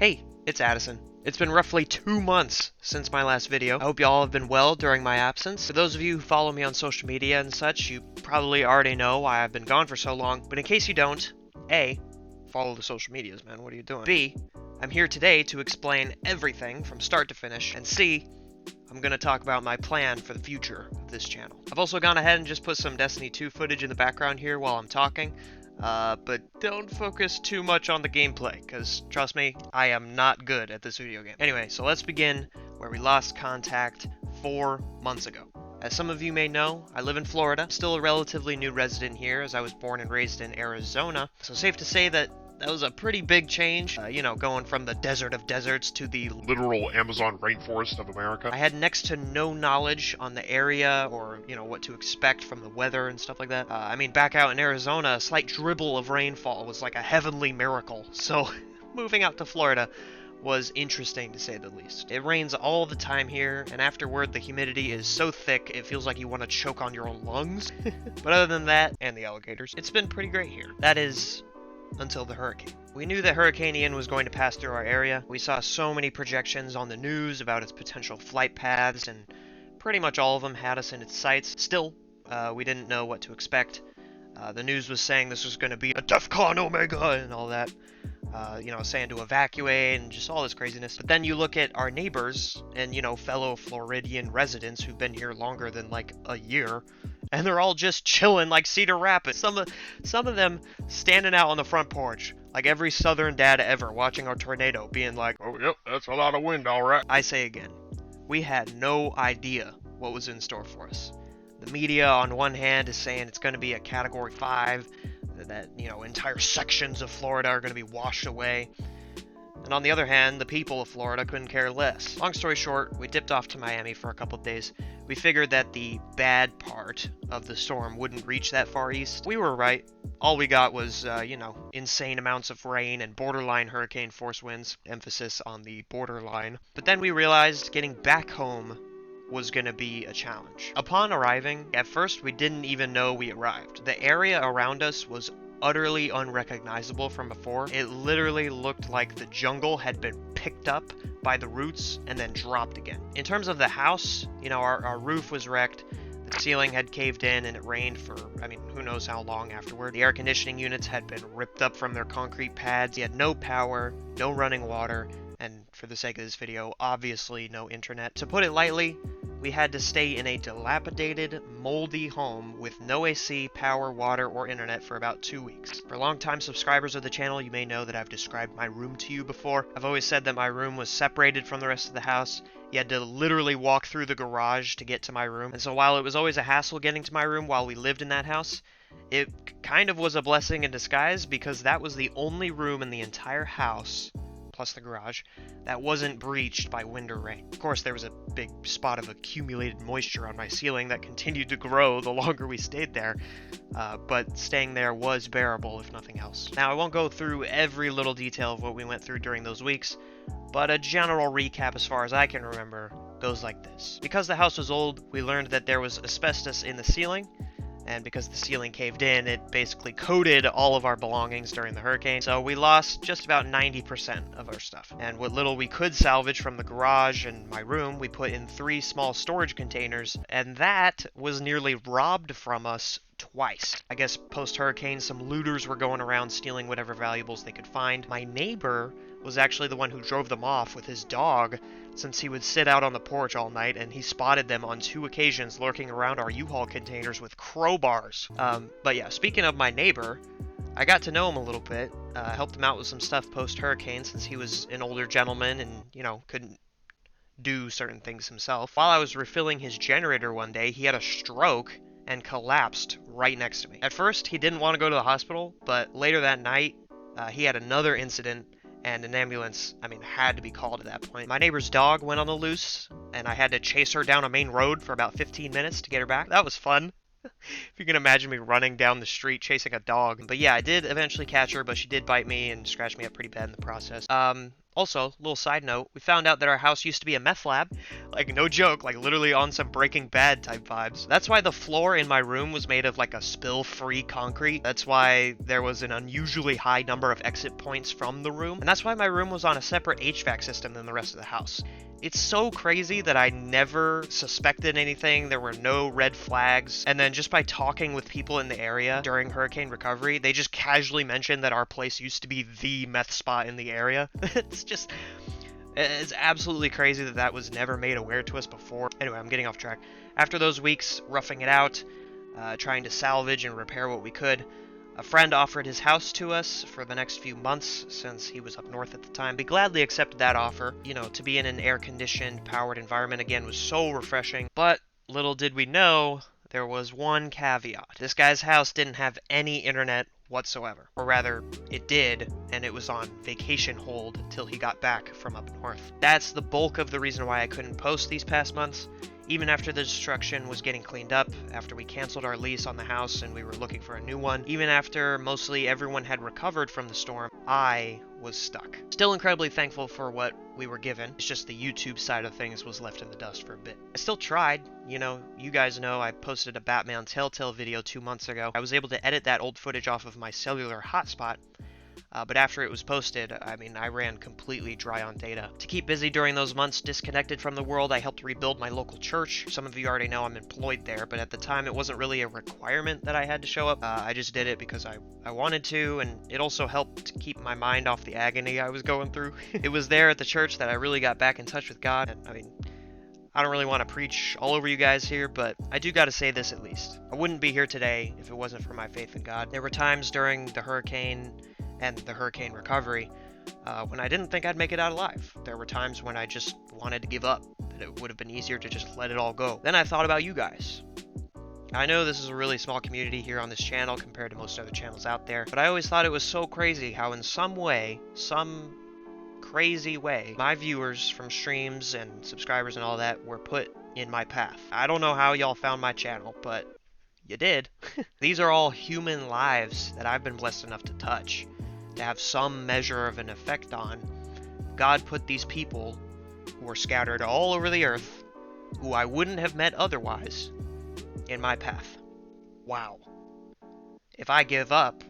Hey, it's Addison. It's been roughly 2 months since my last video. I hope you all have been well during my absence. For those of you who follow me on social media and such, you probably already know why I've been gone for so long. But in case you don't, A, follow the social medias, man. What are you doing? B, I'm here today to explain everything from start to finish. And C, I'm going to talk about my plan for the future of this channel. I've also gone ahead and just put some Destiny 2 footage in the background here while I'm talking. But don't focus too much on the gameplay, because trust me, I am not good at this video game. Anyway, so let's begin where we lost contact 4 months ago. As some of you may know, I live in Florida, still a relatively new resident here as I was born and raised in Arizona, so safe to say that was a pretty big change, going from the desert of deserts to the literal Amazon rainforest of America. I had next to no knowledge on the area or, what to expect from the weather and stuff like that. Back out in Arizona, a slight dribble of rainfall was like a heavenly miracle. So moving out to Florida was interesting to say the least. It rains all the time here, and afterward the humidity is so thick it feels like you want to choke on your own lungs. But other than that, and the alligators, it's been pretty great here. That is, until the hurricane. We knew that Hurricane Ian was going to pass through our area. We saw so many projections on the news about its potential flight paths, and pretty much all of them had us in its sights. Still, we didn't know what to expect. The news was saying this was going to be a DEFCON Omega and all that. Saying to evacuate and just all this craziness. But then you look at our neighbors and, fellow Floridian residents who've been here longer than like a year, and they're all just chilling like Cedar Rapids. Some of them standing out on the front porch, like every southern dad ever, watching a tornado, being like, "Oh, yep, that's a lot of wind, all right." I say again, we had no idea what was in store for us. The media, on one hand, is saying it's going to be a Category 5, that, entire sections of Florida are going to be washed away. And on the other hand, the people of Florida couldn't care less. Long story short, we dipped off to Miami for a couple of days. We figured that the bad part of the storm wouldn't reach that far east. We were right. All we got was, insane amounts of rain and borderline hurricane force winds. Emphasis on the borderline. But then we realized getting back home was going to be a challenge. Upon arriving, at first we didn't even know we arrived. The area around us was utterly unrecognizable from before. It literally looked like the jungle had been picked up by the roots and then dropped again. In terms of the house, our roof was wrecked. The ceiling had caved in and it rained for, who knows how long afterward. The air conditioning units had been ripped up from their concrete pads. You had no power, no running water, and for the sake of this video, obviously no internet. To put it lightly, we had to stay in a dilapidated, moldy home with no AC, power, water, or internet for about 2 weeks. For longtime subscribers of the channel, you may know that I've described my room to you before. I've always said that my room was separated from the rest of the house. You had to literally walk through the garage to get to my room. And so while it was always a hassle getting to my room while we lived in that house, it kind of was a blessing in disguise because that was the only room in the entire house, plus the garage, that wasn't breached by wind or rain. Of course, there was a big spot of accumulated moisture on my ceiling that continued to grow the longer we stayed there, but staying there was bearable if nothing else. Now, I won't go through every little detail of what we went through during those weeks, but a general recap as far as I can remember goes like this. Because the house was old, we learned that there was asbestos in the ceiling, and because the ceiling caved in, it basically coated all of our belongings during the hurricane, so we lost just about 90% of our stuff. And what little we could salvage from the garage and my room, we put in 3 small storage containers, and that was nearly robbed from us twice. I guess post-hurricane, some looters were going around stealing whatever valuables they could find. My neighbor was actually the one who drove them off with his dog, since he would sit out on the porch all night, and he spotted them on 2 occasions lurking around our U-Haul containers with crowbars. But yeah, speaking of my neighbor, I got to know him a little bit, helped him out with some stuff post-hurricane since he was an older gentleman and, couldn't do certain things himself. While I was refilling his generator one day, he had a stroke and collapsed right next to me. At first, he didn't want to go to the hospital, but later that night, he had another incident, and an ambulance, had to be called at that point. My neighbor's dog went on the loose, and I had to chase her down a main road for about 15 minutes to get her back. That was fun. If you can imagine me running down the street chasing a dog. But yeah, I did eventually catch her, but she did bite me and scratch me up pretty bad in the process. Also, little side note, we found out that our house used to be a meth lab. Like, no joke, like literally on some Breaking Bad type vibes. That's why the floor in my room was made of like a spill-free concrete. That's why there was an unusually high number of exit points from the room. And that's why my room was on a separate HVAC system than the rest of the house. It's so crazy that I never suspected anything. There were no red flags. And then just by talking with people in the area during hurricane recovery, they just casually mentioned that our place used to be the meth spot in the area. It's absolutely crazy that that was never made aware to us before. Anyway, I'm getting off track. After those weeks roughing it out, trying to salvage and repair what we could, a friend offered his house to us for the next few months since he was up north at the time. We gladly accepted that offer. You know, to be in an air-conditioned, powered environment again was so refreshing. But little did we know, there was one caveat. This guy's house didn't have any internet whatsoever. Or rather, it did, and it was on vacation hold till he got back from up north. That's the bulk of the reason why I couldn't post these past months. Even after the destruction was getting cleaned up, after we canceled our lease on the house and we were looking for a new one, even after mostly everyone had recovered from the storm, I was stuck. Still incredibly thankful for what we were given. It's just the YouTube side of things was left in the dust for a bit. I still tried. You know, you guys know I posted a Batman Telltale video 2 months ago. I was able to edit that old footage off of my cellular hotspot. But after it was posted, I mean, I ran completely dry on data. To keep busy during those months disconnected from the world, I helped rebuild my local church. Some of you already know I'm employed there, but at the time it wasn't really a requirement that I had to show up. I just did it because I wanted to, and it also helped to keep my mind off the agony I was going through. It was there at the church that I really got back in touch with God, and I mean, I don't really want to preach all over you guys here, but I do got to say this at least. I wouldn't be here today if it wasn't for my faith in God. There were times during the hurricane and the hurricane recovery when I didn't think I'd make it out alive. There were times when I just wanted to give up, that it would have been easier to just let it all go. Then I thought about you guys. I know this is a really small community here on this channel compared to most other channels out there, but I always thought it was so crazy how in some way, some crazy way, my viewers from streams and subscribers and all that were put in my path. I don't know how y'all found my channel, but you did. These are all human lives that I've been blessed enough to touch, to have some measure of an effect on. God put these people who are scattered all over the earth, who I wouldn't have met otherwise, in my path. Wow. If I give up,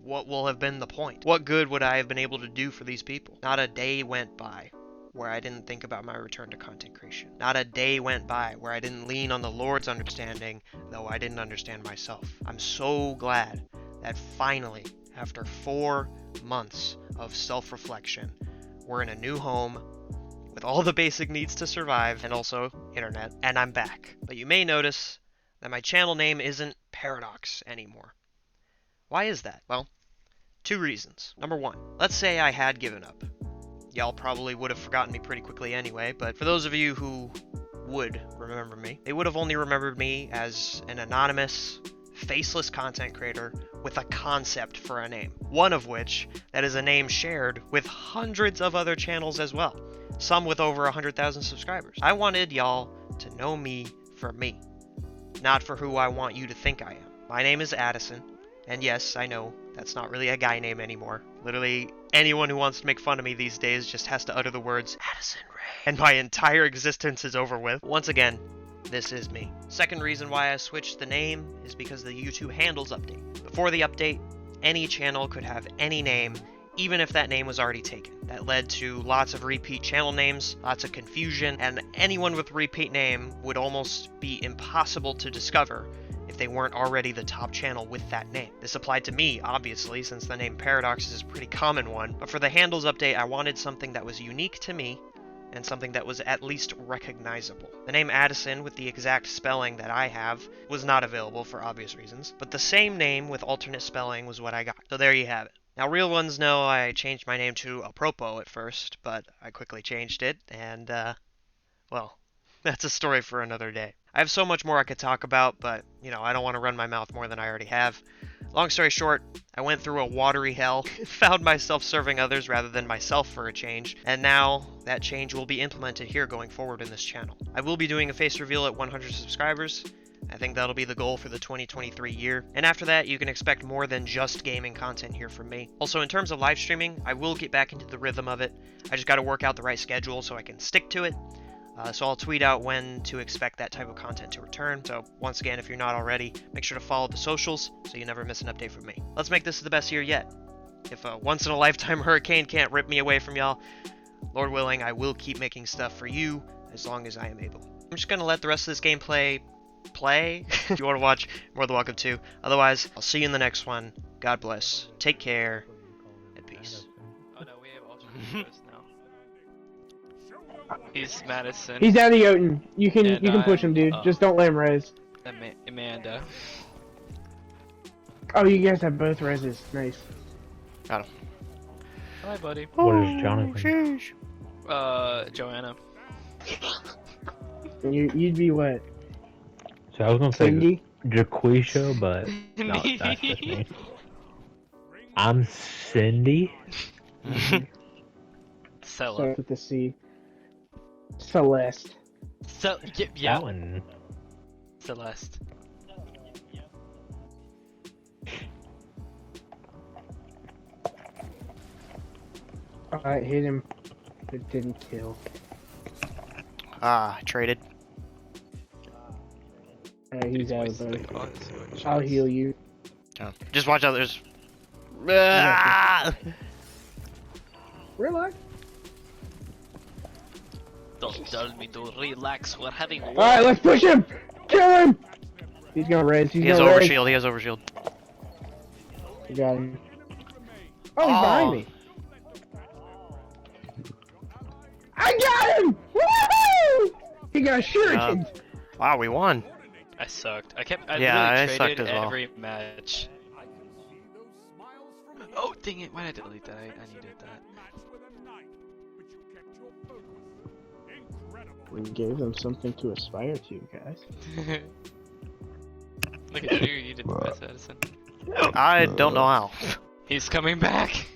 what will have been the point? What good would I have been able to do for these people? Not a day went by where I didn't think about my return to content creation. Not a day went by where I didn't lean on the Lord's understanding, though I didn't understand myself. I'm so glad that finally, after 4 months of self-reflection, we're in a new home with all the basic needs to survive and also internet, and I'm back. But you may notice that my channel name isn't Paradox anymore. Why is that? Well, 2 reasons. Number 1, let's say I had given up. Y'all probably would have forgotten me pretty quickly anyway, but for those of you who would remember me, they would have only remembered me as an anonymous, faceless content creator with a concept for a name. One of which, that is a name shared with hundreds of other channels as well, some with over 100,000 subscribers. I wanted y'all to know me for me, not for who I want you to think I am. My name is Addison, and yes, I know, that's not really a guy name anymore. Literally, anyone who wants to make fun of me these days just has to utter the words, Addison Ray, and my entire existence is over with. Once again, this is me. Second reason why I switched the name is because the YouTube handles update. Before the update, any channel could have any name, even if that name was already taken. That led to lots of repeat channel names, lots of confusion, and anyone with a repeat name would almost be impossible to discover if they weren't already the top channel with that name. This applied to me, obviously, since the name Paradox is a pretty common one, but for the handles update, I wanted something that was unique to me and something that was at least recognizable. The name Addison, with the exact spelling that I have, was not available for obvious reasons, but the same name with alternate spelling was what I got. So there you have it. Now, real ones know I changed my name to Apropo at first, but I quickly changed it, and, well, that's a story for another day. I have so much more I could talk about, but, you know, I don't want to run my mouth more than I already have. Long story short, I went through a watery hell, found myself serving others rather than myself for a change, and now that change will be implemented here going forward in this channel. I will be doing a face reveal at 100 subscribers. I think that'll be the goal for the 2023 year. And after that, you can expect more than just gaming content here from me. Also, in terms of live streaming, I will get back into the rhythm of it. I just got to work out the right schedule so I can stick to it. So I'll tweet out when to expect that type of content to return. So once again, if you're not already, make sure to follow the socials so you never miss an update from me. Let's make this the best year yet. If a once-in-a-lifetime hurricane can't rip me away from y'all, Lord willing, I will keep making stuff for you as long as I am able. I'm just going to let the rest of this gameplay play. If you want to watch, more than welcome to. Otherwise, I'll see you in the next one. God bless. Take care. And peace. Oh no, we have alternate now. He's Madison. He's Addieson. You can And push him, dude. Just don't let him res. Amanda. Oh, you guys have both reses. Nice. Got him. Hi, buddy. What is Jonathan? Joanna. You'd be what? So I was gonna say Cindy? Jaquisha, but no, that's just me. I'm Cindy. Cella. Starts with the C. Celeste. Yeah. That one. Celeste. Alright, hit him. It didn't kill. Ah, traded. Alright, he's out of Wasted both. odds. I'll heal you. Oh. Just watch out, there's... Ah! Relax. Don't tell me to relax. We're having war. Alright, let's push him! Kill him! He's gonna res. He's He has gonna res. overshield, he has overshield. You got him. Oh, he's behind me. I got him! Woohoo! He got shuriken. Wow, we won. I sucked. I Yeah, I literally sucked traded as well. every match. Oh, dang it. Why did I delete that? I needed that. We gave them something to aspire to, guys. Look at you. You did the best, Addison. I don't know how. He's coming back.